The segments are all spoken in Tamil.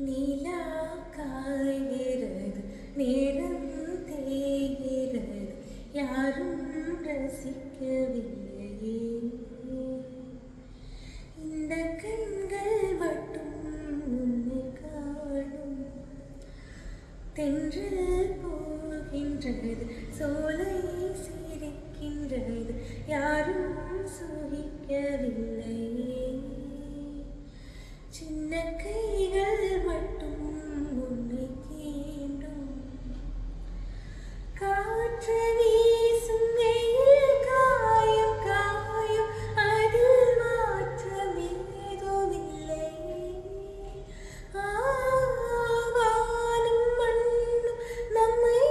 நிலா காய்கிறது, நேரம் தேய்கிறது, யாரும் ரசிக்கவில்லையே. இந்த கண்கள் மட்டும் உன்னை காணும். தென்றல் போகின்றது, சோலை சிரிக்கின்றது, யாரும் சுகிக்கவில்லையே. சின்ன கைகள் மட்டும் உன்னை தீண்டும். காற்று வீசும் வெயில் காயும் காயும், அதில் மாற்றம் ஏதுமில்லை. வானும் மண்ணும் நம்மை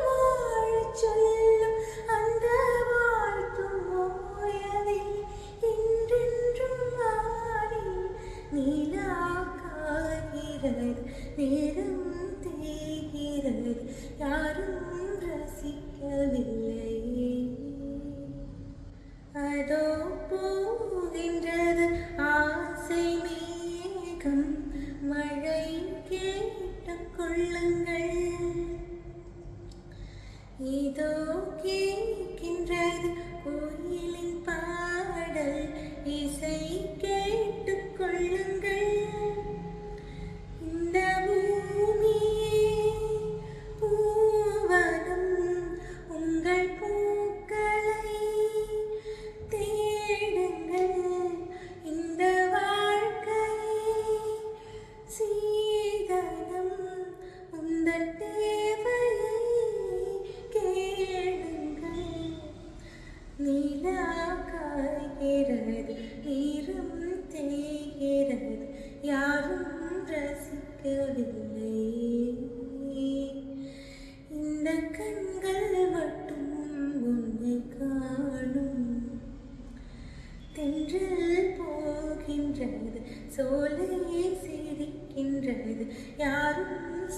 வாழச் சொல்லும், அந்த வாழ்த்தும் ஓயவில் என்றென்றும் வானில். நிலா காய்கிறது, நேரம் தேய்கிறது, யாரும் ரசிக்கவில்லையே. அதோ போகின்றது ஆசை மேகம், மழை கேட்டுக் கொள்ளுங்கள். இதோ கேட்கின்றது கோயிலின் பாடல், இசை கேட்டுக் கொள்ளுங்கள். இந்த பூமியே பூவனம், உங்கள் பூக்களை தேடுங்கள். இந்த வாழ்க்கையே சீதனம், உந்தன் தேவையை கேளுங்கள். நிலா காய்கிறது, நேரம் தேய்கிறது, யாரும் ரசிக்கவில்லை. இந்த கண்கள் மட்டும் உன்னை காணும். தென்றல் போகின்றது, சோலை சிரிக்கின்றது, யாரும்